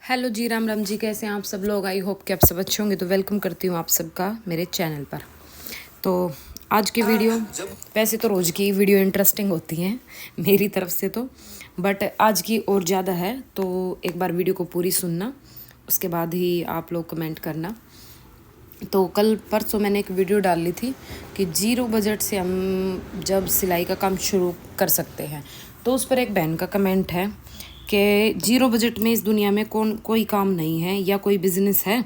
Hello जी, राम राम जी। कैसे हैं आप सब लोग? आई होप कि आप सब अच्छे होंगे। तो वेलकम करती हूँ आप सबका मेरे चैनल पर। तो आज की वीडियो, वैसे तो रोज़ की वीडियो इंटरेस्टिंग होती हैं मेरी तरफ से तो, बट आज की और ज़्यादा है। तो एक बार वीडियो को पूरी सुनना, उसके बाद ही आप लोग कमेंट करना। तो कल परसों मैंने एक वीडियो डाल ली थी कि जीरो बजट से हम जब सिलाई का काम शुरू कर सकते हैं। तो उस पर एक बहन का कमेंट है कि जीरो बजट में इस दुनिया में कोई काम नहीं है या कोई बिजनेस है।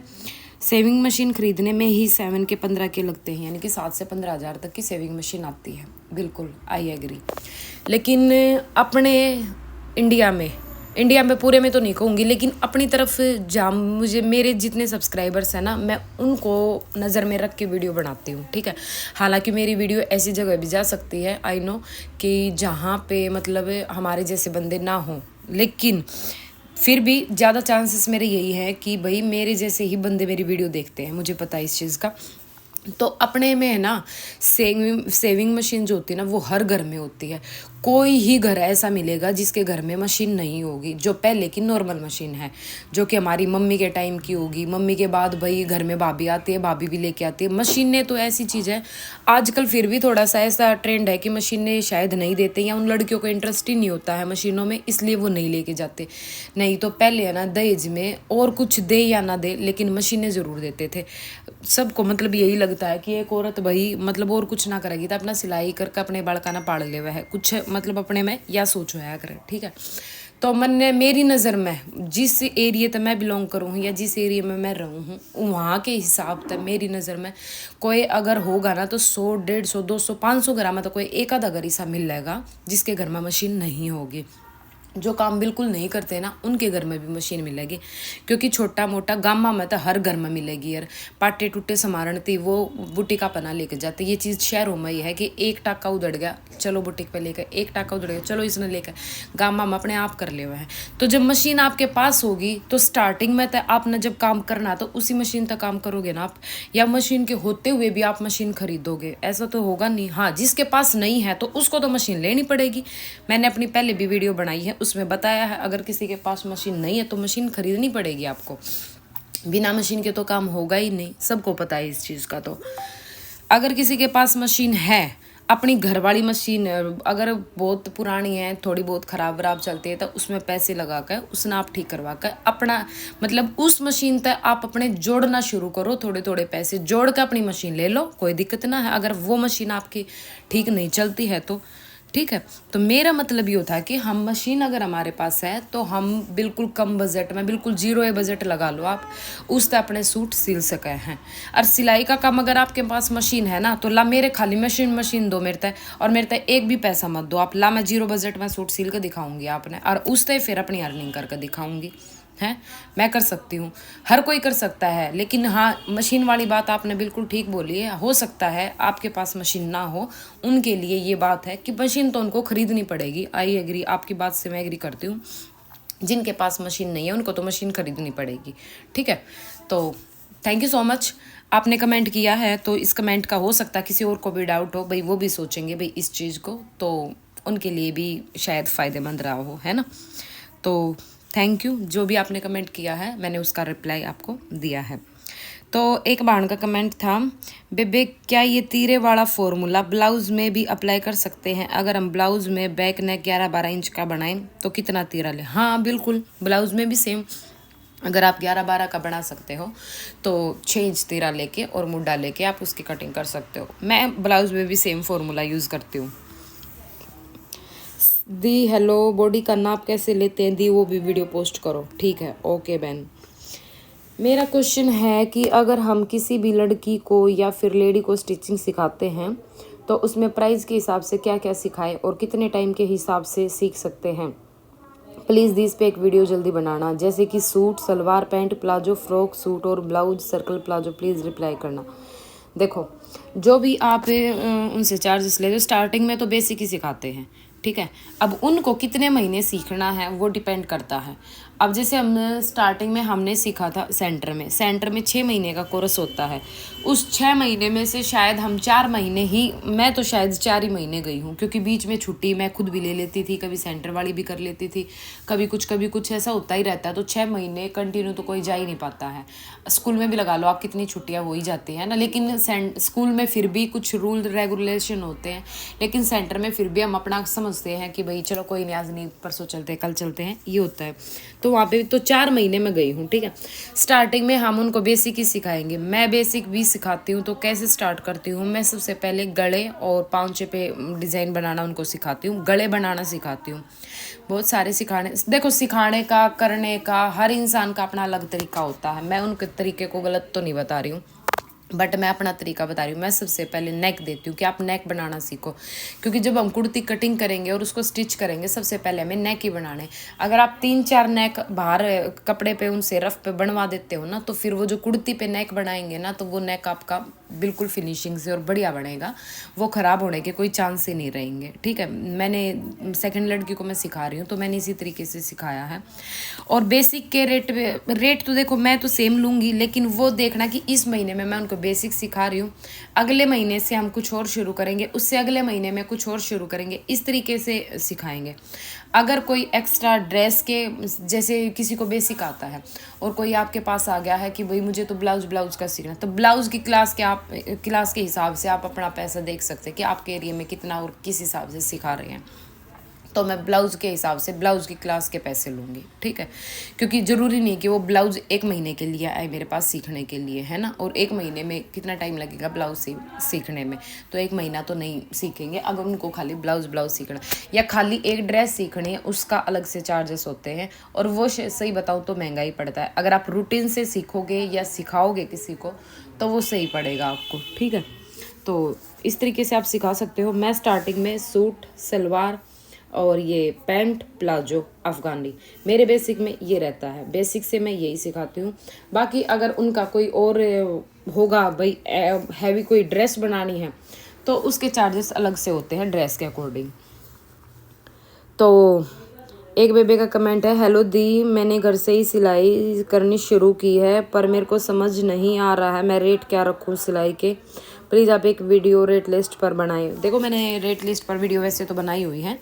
सेविंग मशीन खरीदने में ही 7 के 15 के लगते हैं, यानी कि 7 से 15 हज़ार तक की सेविंग मशीन आती है। बिल्कुल आई एग्री। लेकिन अपने इंडिया में पूरे में तो नहीं कहूँगी, लेकिन अपनी तरफ जहाँ मुझे मेरे जितने सब्सक्राइबर्स हैं ना, मैं उनको नज़र में रख के वीडियो बनाती हूँ। ठीक है, हालांकि मेरी वीडियो ऐसी जगह भी जा सकती है, आई नो, कि जहाँ पे मतलब हमारे जैसे बंदे ना हों, लेकिन फिर भी ज़्यादा चांसेस मेरे यही हैं कि भाई मेरे जैसे ही बंदे मेरी वीडियो देखते हैं, मुझे पता है इस चीज़ का। तो अपने में है ना, सेविंग मशीन जो होती है ना, वो हर घर में होती है। कोई ही घर ऐसा मिलेगा जिसके घर में मशीन नहीं होगी। जो पहले की नॉर्मल मशीन है, जो कि हमारी मम्मी के टाइम की होगी, मम्मी के बाद भाई घर में भाभी आती है, भाभी भी लेके आती है। मशीनें तो ऐसी चीज़ है, आजकल फिर भी थोड़ा सा ऐसा ट्रेंड है कि मशीनें शायद नहीं देते, या उन लड़कियों को इंटरेस्ट ही नहीं होता है मशीनों में, इसलिए वो नहीं लेके जाते। नहीं तो पहले है ना, दहेज में और कुछ दे या ना दे, लेकिन मशीनें ज़रूर देते थे सबको। मतलब यही लगता है कि एक औरत भाई मतलब और कुछ ना करेगी तो अपना सिलाई करके अपने बालका ना पाल ले, वह कुछ मतलब अपने में या सोचो है करे। ठीक है, तो मैंने मेरी नज़र में जिस एरिया तक मैं बिलोंग करूँ या जिस एरिया में मैं रहूँ हूँ, वहाँ के हिसाब तक मेरी नज़र में कोई अगर होगा ना तो 100, 150, 200, 500 घर में तो कोई एक आधा घर ऐसा मिल जाएगा जिसके घर में मशीन नहीं होगी। जो काम बिल्कुल नहीं करते ना, उनके घर में भी मशीन मिलेगी, क्योंकि छोटा मोटा गामा में तो हर घर में मिलेगी यार। पाटे टूटे समारणती वो बुटीक का पना लेके जाते। ये चीज़ शहरों में ही है कि एक टाका उधड़ गया, चलो बुटीक पे लेकर, एक टाका उधड़ गया, चलो इसने लेकर, गामा में अपने आप कर ले हुए हैं। तो जब मशीन आपके पास होगी तो स्टार्टिंग में तो आपने जब काम करना तो उसी मशीन तक काम करोगे ना आप, या मशीन के होते हुए भी आप मशीन खरीदोगे? ऐसा तो होगा नहीं। हाँ, जिसके पास नहीं है तो उसको तो मशीन लेनी पड़ेगी। मैंने अपनी पहले भी वीडियो बनाई है, उसमें बताया है अगर किसी के पास मशीन नहीं है तो मशीन खरीदनी पड़ेगी आपको। बिना मशीन के तो काम होगा ही नहीं, सबको पता है इस चीज़ का। तो अगर किसी के पास मशीन है, अपनी घर वाली मशीन, अगर बहुत पुरानी है, थोड़ी बहुत ख़राब वराब चलती है, तो उसमें पैसे लगा कर उसने आप ठीक करवा कर अपना मतलब उस मशीन तक आप अपने जोड़ना शुरू करो। थोड़े थोड़े पैसे जोड़ कर अपनी मशीन ले लो, कोई दिक्कत ना है। अगर वो मशीन आपकी ठीक नहीं चलती है तो ठीक है। तो मेरा मतलब ये था कि हम मशीन अगर हमारे पास है तो हम बिल्कुल कम बजट में, बिल्कुल जीरो है बजट लगा लो आप, उससे अपने सूट सिल सके हैं। और सिलाई का काम अगर आपके पास मशीन है ना, तो ला मेरे खाली मशीन दो मेरे तय, और मेरे तय एक भी पैसा मत दो आप, ला मैं जीरो बजट में सूट सिल कर दिखाऊंगी आपने, और उस तय फिर अपनी अर्निंग करके दिखाऊंगी। हैं, मैं कर सकती हूँ, हर कोई कर सकता है। लेकिन हाँ, मशीन वाली बात आपने बिल्कुल ठीक बोली है। हो सकता है आपके पास मशीन ना हो, उनके लिए ये बात है कि मशीन तो उनको खरीदनी पड़ेगी। आई एग्री, आपकी बात से मैं एग्री करती हूँ। जिनके पास मशीन नहीं है उनको तो मशीन खरीदनी पड़ेगी। ठीक है, तो थैंक यू सो मच। आपने कमेंट किया है तो इस कमेंट का हो सकता है किसी और को भी डाउट हो, भाई वो भी सोचेंगे भाई इस चीज़ को, तो उनके लिए भी शायद फ़ायदेमंद रहा हो, है ना। तो थैंक यू, जो भी आपने कमेंट किया है मैंने उसका रिप्लाई आपको दिया है। तो एक बाण का कमेंट था, बेबे क्या ये तीरे वाला फॉर्मूला ब्लाउज़ में भी अप्लाई कर सकते हैं? अगर हम ब्लाउज़ में बैक नेक 11-12 इंच का बनाएं तो कितना तीरा लें? हाँ बिल्कुल, ब्लाउज़ में भी सेम। अगर आप 11-12 का बना सकते हो तो 6 इंच तीरा लेके और मुड्डा लेके आप उसकी कटिंग कर सकते हो। मैं ब्लाउज़ में भी सेम फॉर्मूला यूज़ करती हूँ। दी हेलो, बॉडी का नाप कैसे लेते हैं दी, वो भी वीडियो पोस्ट करो। ठीक है, ओके बहन। मेरा क्वेश्चन है कि अगर हम किसी भी लड़की को या फिर लेडी को स्टिचिंग सिखाते हैं तो उसमें प्राइस के हिसाब से क्या क्या सिखाएं और कितने टाइम के हिसाब से सीख सकते हैं? प्लीज़ दी इस पे एक वीडियो जल्दी बनाना, जैसे कि suit, salwar, pant, palazzo, frock, suit और blouse, circle palazzo. Please reply करना। देखो, जो भी आप उनसे चार्जेस ले, जो स्टार्टिंग में तो बेसिक ही सिखाते हैं, ठीक है। अब उनको कितने महीने सीखना है वो डिपेंड करता है। अब जैसे हम स्टार्टिंग में हमने सीखा था सेंटर में 6 महीने का कोर्स होता है। उस 6 महीने में से शायद हम 4 महीने ही, मैं तो शायद 4 ही महीने गई हूँ, क्योंकि बीच में छुट्टी मैं खुद भी ले लेती थी, कभी सेंटर वाली भी कर लेती थी, कभी कुछ ऐसा होता ही रहता है। तो 6 महीने कंटिन्यू तो कोई जा ही नहीं पाता है। स्कूल में भी लगा लो आप, कितनी छुट्टियाँ हो ही जाती हैं ना, लेकिन स्कूल में फिर भी कुछ रूल रेगुलेशन होते हैं, लेकिन सेंटर में फिर भी हम अपना समझते हैं कि भाई चलो कोई नहीं, आज नहीं परसों चलते हैं, कल चलते हैं, ये होता है। तो वहाँ पे तो 4 महीने में गई हूँ, ठीक है। स्टार्टिंग में हम उनको बेसिक ही सिखाएंगे, मैं बेसिक भी सिखाती हूँ। तो कैसे स्टार्ट करती हूँ, मैं सबसे पहले गले और पाँचे पे डिज़ाइन बनाना उनको सिखाती हूँ, गले बनाना सिखाती हूँ। बहुत सारे देखो सिखाने का, करने का हर इंसान का अपना अलग तरीका होता है। मैं उनके तरीके को गलत तो नहीं बता रही हूँ, बट मैं अपना तरीका बता रही हूँ। मैं सबसे पहले नेक देती हूँ कि आप नेक बनाना सीखो, क्योंकि जब हम कुर्ती कटिंग करेंगे और उसको स्टिच करेंगे, सबसे पहले हमें नेक ही बनाने। अगर आप 3-4 नेक बाहर कपड़े पे उनसे रफ पे बनवा देते हो ना, तो फिर वो जो कुर्ती पे नेक बनाएंगे ना, तो वो नेक आपका बिल्कुल फिनिशिंग से और बढ़िया बनेगा, वो ख़राब होने के कोई चांस ही नहीं रहेंगे, ठीक है। मैंने सेकंड लड़की को मैं सिखा रही हूँ, तो मैंने इसी तरीके से सिखाया है। और बेसिक के रेट तो देखो मैं तो सेम लूँगी, लेकिन वो देखना कि इस महीने में मैं उनको बेसिक सिखा रही हूँ, अगले महीने से हम कुछ और शुरू करेंगे, उससे अगले महीने में कुछ और शुरू करेंगे, इस तरीके से सिखाएंगे। अगर कोई एक्स्ट्रा ड्रेस के, जैसे किसी को बेसिक आता है और कोई आपके पास आ गया है कि भाई मुझे तो ब्लाउज का सीखना, तो ब्लाउज की क्लास के हिसाब से आप अपना पैसा देख सकते हैं कि आपके एरिया में कितना और किस हिसाब से सिखा रहे हैं। तो मैं ब्लाउज़ के हिसाब से ब्लाउज़ की क्लास के पैसे लूँगी, ठीक है। क्योंकि ज़रूरी नहीं कि वो ब्लाउज़ 1 महीने के लिए आए मेरे पास सीखने के लिए, है ना। और 1 महीने में कितना टाइम लगेगा ब्लाउज़ सीखने में, तो 1 महीना तो नहीं सीखेंगे। अगर उनको खाली ब्लाउज़ सीखना या खाली एक ड्रेस सीखनी है, उसका अलग से चार्जेस होते हैं, और वो सही बताऊँ तो महंगा ही पड़ता है। अगर आप रूटीन से सीखोगे या सिखाओगे किसी को, तो वो सही पड़ेगा आपको, ठीक है। तो इस तरीके से आप सिखा सकते हो। मैं स्टार्टिंग में सूट, सलवार और ये पैंट, प्लाजो, अफ़गानी, मेरे बेसिक में ये रहता है। बेसिक से मैं यही सिखाती हूँ। बाकी अगर उनका कोई और होगा, भाई हैवी कोई ड्रेस बनानी है, तो उसके चार्जेस अलग से होते हैं ड्रेस के अकॉर्डिंग। तो एक बेबे का कमेंट है, हेलो दी, मैंने घर से ही सिलाई करनी शुरू की है, पर मेरे को समझ नहीं आ रहा है मैं रेट क्या रखूँ सिलाई के। प्लीज़ आप एक वीडियो रेट लिस्ट पर बनाएं। देखो मैंने रेट लिस्ट पर वीडियो वैसे तो बनाई हुई है,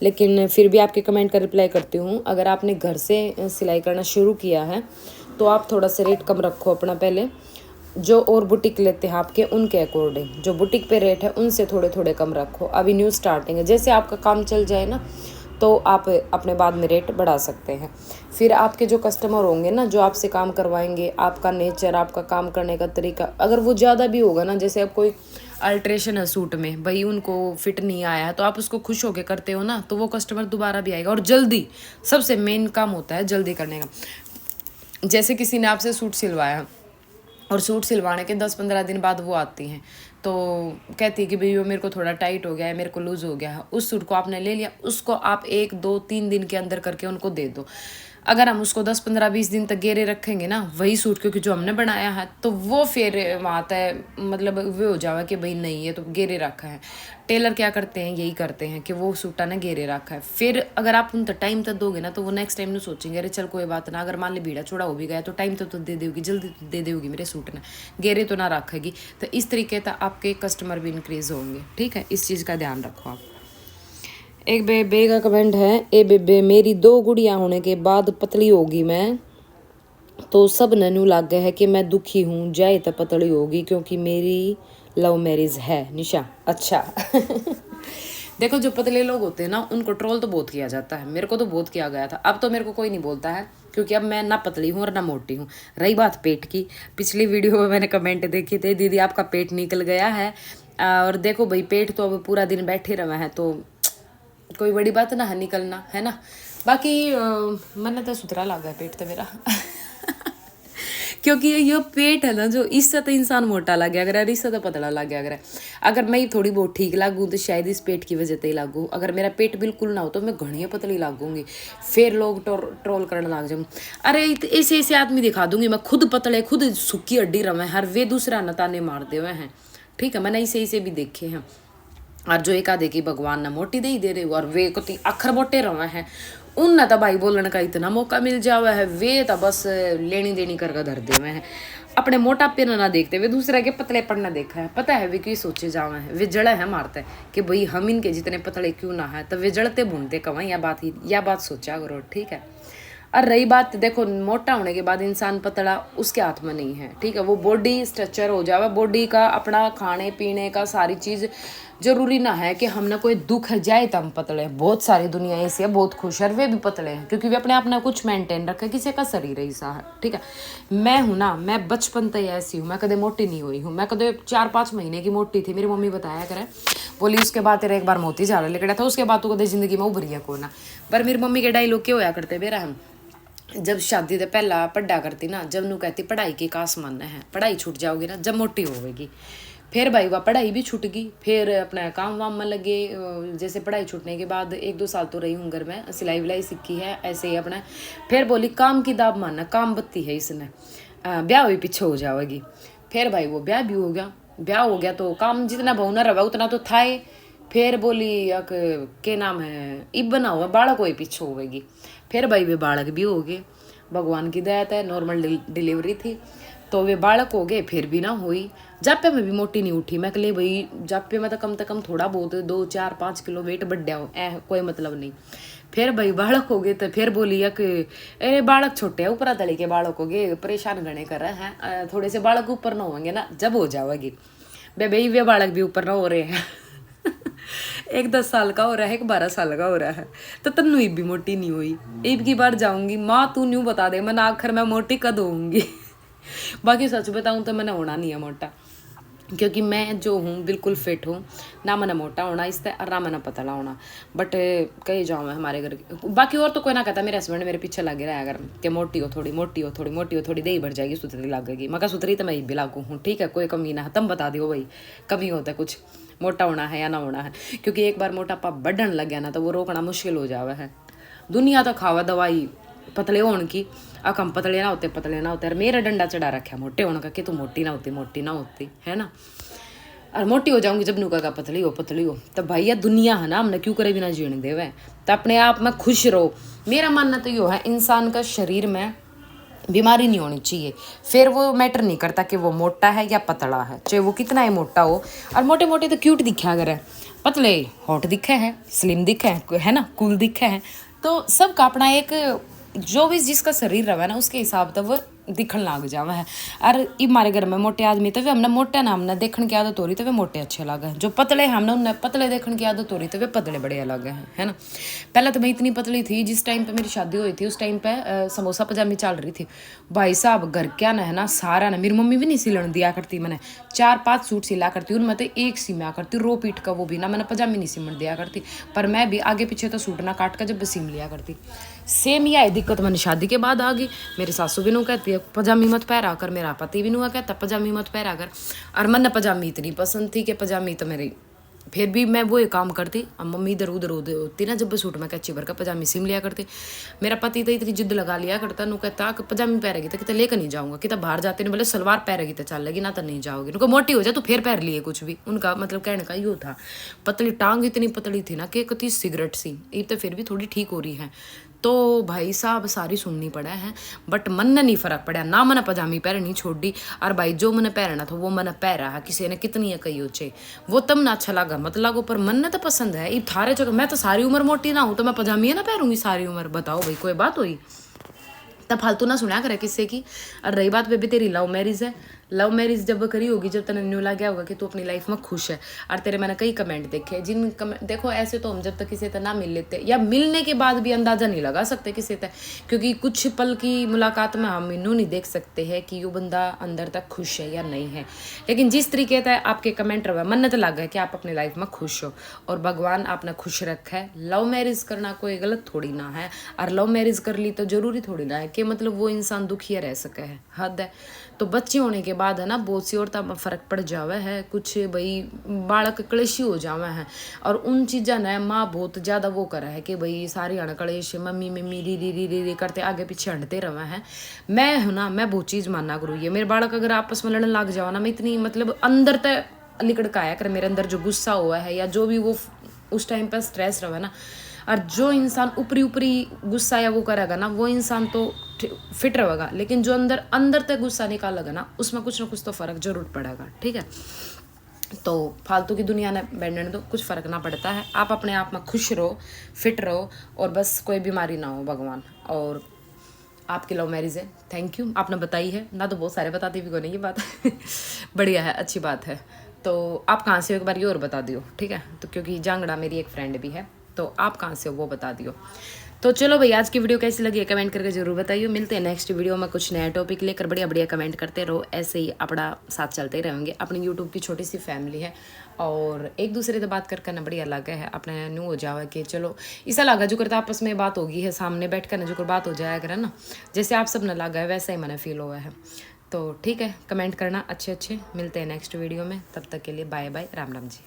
लेकिन फिर भी आपके कमेंट का रिप्लाई करती हूँ। अगर आपने घर से सिलाई करना शुरू किया है, तो आप थोड़ा सा रेट कम रखो अपना पहले, जो और बुटीक लेते हैं आपके उनके अकॉर्डिंग, जो बुटीक पे रेट है उनसे थोड़े थोड़े कम रखो। अभी न्यू स्टार्टिंग है, जैसे आपका काम चल जाए ना, तो आप अपने बाद में रेट बढ़ा सकते हैं। फिर आपके जो कस्टमर होंगे ना, जो आपसे काम करवाएंगे, आपका नेचर, आपका काम करने का तरीका, अगर वो ज़्यादा भी होगा ना, जैसे अब कोई अल्ट्रेशन है सूट में, भाई उनको फिट नहीं आया है, तो आप उसको खुश होकर करते हो ना, तो वो कस्टमर दोबारा भी आएगा। और जल्दी, सबसे मेन काम होता है जल्दी करने का। जैसे किसी ने आपसे सूट सिलवाया और सूट सिलवाने के 10-15 दिन बाद वो आती हैं, तो कहती है कि भाई वो मेरे को थोड़ा टाइट हो गया है, मेरे को लूज़ हो गया है। उस सूट को आपने ले लिया, उसको आप 1-2-3 दिन के अंदर करके उनको दे दो। अगर हम उसको 10-15-20 दिन तक घेरे रखेंगे ना, वही सूट, क्योंकि जो हमने बनाया है, तो वो फिर वहाँ तय मतलब वो हो जाएगा कि भाई नहीं, ये तो घेरे रखा है। टेलर क्या करते हैं, यही करते हैं कि वो सूटा ना घेरे रखा है। फिर अगर आप उन तक टाइम तक दोगे ना, तो वो नेक्स्ट टाइम नहीं सोचेंगे, अरे चल कोई बात ना, अगर मान ली भीड़ा चौड़ा हो भी गया तो टाइम तो दे देगी, जल्दी दे देगी मेरे सूट ना, घेरे तो ना रखेगी। तो इस तरीके से आपके कस्टमर भी इंक्रीज होंगे, ठीक है। इस चीज़ का ध्यान रखो आप। एक बेबे का कमेंट है, ए बेबे, मेरी 2 गुड़िया होने के बाद पतली होगी मैं, तो सब ननू लग गया है कि मैं दुखी हूँ, जाए तो पतली होगी, क्योंकि मेरी लव मैरिज है। निशा, अच्छा। देखो जो पतले लोग होते हैं ना, उनको ट्रोल तो बहुत किया जाता है, मेरे को तो बहुत किया गया था। अब तो मेरे को कोई नहीं बोलता है, क्योंकि अब मैं ना पतली हूँ और ना मोटी हूँ। रही बात पेट की, पिछली वीडियो में मैंने कमेंट देखे थे, दीदी आपका पेट निकल गया है। और देखो भाई, पेट तो अब पूरा दिन बैठे रहा है, तो कोई बड़ी बात ना है निकलना, है ना। बाकी मैंने तो सुथरा लगा है पेट तो मेरा। क्योंकि ये पेट है ना, जो इससे तो इंसान मोटा लग गया अगर, इससे तो पतला लग गया अगर मैं थोड़ी बहुत ठीक लागू, तो शायद इस पेट की वजह से ही लागू। अगर मेरा पेट बिल्कुल ना हो, तो मैं घनी पतली लागूंगी, फिर लोग ट्रोल करने लग जाऊँ। अरे ऐसे ऐसे आदमी दिखा दूंगी मैं, खुद पतले, खुद सूखी हड्डी रहे, हर वे दूसरा नताने मारते हुए हैं, ठीक है। मैंने ऐसे भी देखे हैं। और जो एक आधे की भगवान ने मोटी दे ही दे रहे हो, और वे को अखर बोटे रहे हैं, उन ना तो भाई बोलने का इतना मौका मिल जावा है, वे तो बस लेनी देनी करके धर दे हुए हैं। अपने मोटापे ना देखते वे दूसरे के पतले पड़ना देखा है, पता है वे क्यों सोचे जावे हैं, वे जड़ा है मारते हैं कि भाई हम इनके जितने पतले क्यों ना है, तो वे जड़ते भूनते कवा, या बात सोचा करो, ठीक है। और रही बात देखो मोटा होने के बाद इंसान पतला उसके हाथ में नहीं है, ठीक है, वो बॉडी स्ट्रक्चर हो जावा, बॉडी का अपना खाने पीने का सारी चीज़ जरूरी ना है कि हमने कोई दुख है जाए तो हम पतले हैं। बहुत सारी दुनिया ऐसी है बहुत खुश है, वे भी पतले हैं क्योंकि वे अपने आप में कुछ मेंटेन रखे, किसी का शरीर ऐसा है, ठीक है। मैं हूँ ना, मैं बचपन से ऐसी हूँ, मैं कदे मोटी नहीं हुई हूँ, मैं कदे 4-5 महीने की मोटी थी, मेरी मम्मी बताया करे, बोली उसके बाद तेरा एक बार मोती झाड़ा लेकर था, उसके बाद तो कदे जिंदगी में उभरिया को ना। पर मेरी मम्मी के डायलॉग क्या होया करते बेरा, हम जब शादी से पहला पढ़ा करती ना, जब नू कहती पढ़ाई की कास मानना है, पढ़ाई छूट जाओगी ना जब मोटी होगी, फिर भाई वह पढ़ाई भी छूट गई, फिर अपना काम वाम में लगे। जैसे पढ़ाई छूटने के बाद 1-2 साल तो रही हूँ घर में, सिलाई विलाई सीखी है ऐसे ही अपना। फिर बोली काम की दाब मानना, काम बत्ती है इसने, ब्याह हुई पीछे हो जाएगी। फिर भाई वो ब्याह भी हो गया, ब्याह हो गया तो काम जितना बहुना रहा उतना तो था ही। फिर बोली के नाम है इब बना हुआ बालक हुई पीछे होगी, फिर भाई वे बालक भी हो गए, भगवान की दया है, नॉर्मल डिलीवरी थी तो वे बालक हो गए, फिर भी ना हुई। जापे में भी मोटी नहीं उठी, मैं कह भाई जापे में तो कम से कम थोड़ा बहुत 2-4-5 किलो वेट बढ़िया हो, कोई मतलब नहीं। फिर भाई बालक हो गए तो फिर बोली कि अरे बालक छोटे है, ऊपर तले के बालक हो गए, परेशान गणे कर रहे हैं, थोड़े से बालक ऊपर ना होंगे ना जब हो जाएगी। भाई वे बालक भी ऊपर ना हो रहे हैं एक 10 साल का हो रहा है, एक 12 साल का हो रहा है, तो तन्नू ईब भी मोटी नहीं हुई। ईब की बार जाऊंगी माँ तू न्यू बता दे मैं आखिर में मोटी कद होऊंगी बाकी सच बताऊं तो मैंने होना नहीं है मोटा, क्योंकि मैं जो हूँ बिल्कुल फिट हूँ, ना मैंने मोटा होना इससे और ना मैंने पतला होना। बट कहीं जाऊँ मैं हमारे घर, बाकी और तो कोई ना कहता, मेरे हस्बैंड मेरे पीछे लगे रहा अगर कि मोटी हो थोड़ी, मोटी हो थोड़ी, मोटी हो थोड़ी, दही बढ़ जाएगी, सुथरी लगेगी। मैं सुथरी तो मैं भी लागू हूँ, ठीक है, कोई कमी ना है, तुम बता दियो भाई कमी होता है कुछ, मोटा होना है या ना होना है, क्योंकि एक बार मोटापा बढ़न लग गया ना तो वो रोकना मुश्किल हो जावा है। दुनिया तो खावा दवाई पतले होने की, हम पतले ना होते, पतले ना होते, और मेरा डंडा चढ़ा रखा मोटे होने का कि तू मोटी ना होती, मोटी ना होती, है ना। और मोटी हो जाऊंगी जब नू कहा पतली हो, पतली हो, तो भैया दुनिया है ना, हमने क्यों करे बिना जीने देवे, तो अपने आप में खुश रहो। मेरा मानना तो यो है इंसान का शरीर में बीमारी नहीं होनी चाहिए, फिर वो मैटर नहीं करता कि वो मोटा है या पतला है, चाहे वो कितना ही मोटा हो। और मोटे मोटे तो क्यूट दिखे अगर है, पतले हॉट दिखे हैं, स्लिम दिखे हैं, है ना, कूल दिखे हैं, तो सबका अपना एक जो भी जिसका शरीर रहा है ना उसके हिसाब से वो दिखन लग जावा है। और ये हमारे घर में मोटे आदमी तो वे हमने मोटे ना हमने देखने की आदत हो रही तो वे मोटे अच्छे लगे हैं, जो पतले हमने उन्हें पतले देखने की आदत हो रही तो वे पतले बड़े अलग हैं, है ना। पहले तो मैं इतनी पतली थी, जिस टाइम पे मेरी शादी हुई थी उस टाइम पे समोसा पजामी चल रही थी, भाई साहब घर क्या ना है ना सारा ना, मेरी मम्मी भी नहीं सिलन दिया करती, मैंने 4-5 सूट सिला करती उनमें तो एक सिमा करती रो पीट का, वो भी ना मैंने पजामी नहीं सिमन दिया करती, पर मैं भी आगे पीछे तो सूट ना काट कर जब सिम लिया करती। सेम यह दिक्कत मैंने शादी के बाद आ गई, मेरी सासू भी नू कहती है पजामी मत पहरा कर, मेरा पति भी नू कहता पजामी मत पहरा कर, और मन पजामी इतनी पसंद थी कि पजामी तो मेरी, फिर भी मैं वो काम करती। अब मम्मी इधर उधर होती ना जब सूट में कैची भर का पजामी सिम लिया करती, मेरा पति तो इतनी जिद लगा लिया करता, नू कहता कि पजामी पहरेगी तो कितने लेकर नहीं जाऊंगा, कितना बाहर जाते नहीं, बोले सलवार पहरेगी तो चल लगी ना तो नहीं जाओगी, उनको मोटी हो जाए तो फिर पहर लिए कुछ भी, उनका मतलब कहने का यो था। पतली टांग इतनी पतली थी ना कि कति सिगरेट सी, ये तो फिर भी थोड़ी ठीक हो रही है, तो भाई साहब सारी सुननी पड़ा है, बट मन ने नहीं फर्क पड़ा ना, मैंने पजामी पहननी छोड़ दी, और भाई जो मैंने पहनना था वो मैंने पहरा है, किसी ने कितनी है कही उचे वो तब ना अच्छा लगा मत लागो, पर मन ने तो पसंद है। ये थारे जो मैं तो सारी उम्र मोटी ना हूँ तो मैं पजामी ना पहनूंगी सारी उम्र, बताओ भाई कोई बात हुई, तब फालतू ना सुना करे किससे की। और रही बात बेबी तेरी लव मैरिज है, लव मैरिज जब करी होगी जब तेने न्यू लग गया होगा कि तू अपनी लाइफ में खुश है, और तेरे मैंने कई कमेंट देखे जिन कमेंट देखो ऐसे तो हम जब तक किसी से ना मिल लेते या मिलने के बाद भी अंदाजा नहीं लगा सकते किसी से, क्योंकि कुछ पल की मुलाकात में हम इनू नहीं देख सकते हैं कि ये बंदा अंदर तक खुश है या नहीं है, लेकिन जिस तरीके से आपके कमेंट रहा मन्नत लग है कि आप अपनी लाइफ में खुश हो, और भगवान आपने खुश रखा है। लव मैरिज करना कोई गलत थोड़ी ना है, और लव मैरिज कर ली तो जरूरी थोड़ी ना है कि मतलब वो इंसान दुखिया रह सके है, हद है। तो बच्चे होने के बाद है ना बहुत सी औरता में फ़र्क पड़ जावे है, कुछ भाई बालक कलेशी हो जावे हैं, और उन चीज़ा ने माँ बहुत ज़्यादा वो करा है कि भाई सारी अण कलेश मम्मी मम्मी री री री री री करते आगे पीछे हटते रहे हैं। मैं हूँ ना, मैं बहुत चीज़ मानना करूँ, ये मेरे बालक अगर आपस में लड़ने लग जाओ ना, मैं इतनी मतलब अंदर तक लिकड़ का आया कर, मेरे अंदर जो गुस्सा हुआ है या जो भी वो उस टाइम पर स्ट्रेस रहा ना, और जो इंसान ऊपरी ऊपरी गुस्सा या वो करेगा ना, वो इंसान तो फिट रहेगा, लेकिन जो अंदर अंदर तक गुस्सा निकालेगा ना, उसमें कुछ ना कुछ तो फ़र्क जरूर पड़ेगा, ठीक है। तो फालतू की दुनिया ने बैठने दो, कुछ फ़र्क ना पड़ता है। आप अपने आप में खुश रहो, फिट रहो, और बस कोई बीमारी ना हो भगवान। और आपकी लव मैरिज है, थैंक यू, आपने बताई है ना, तो बहुत सारे बताती भी को नहीं ये बात बढ़िया है, अच्छी बात है। तो आप कहाँ से हो एक बार ये और बता दियो, ठीक है। तो क्योंकि जांगड़ा मेरी एक फ्रेंड भी है, तो आप कहाँ से हो वो बता दियो। तो चलो भाई, आज की वीडियो कैसी लगी है कमेंट करके जरूर बताइए। मिलते हैं नेक्स्ट वीडियो में कुछ नया टॉपिक लेकर। बढ़िया बढ़िया कमेंट करते रहो, ऐसे ही अपना साथ चलते ही रहेंगे। अपनी यूट्यूब की छोटी सी फैमिली है, और एक दूसरे से बात करना बढ़िया लगा है। अपने न्यू हो जावा कि चलो ऐसा लगा जो करता आपस में बात होगी है, सामने बैठ कर ना जो कर बात हो जाया करे ना, जैसे आप सब न लगा है वैसा ही मैंने फील हुआ है। तो ठीक है, कमेंट करना अच्छे अच्छे। मिलते हैं नेक्स्ट वीडियो में, तब तक के लिए बाय बाय, राम राम जी।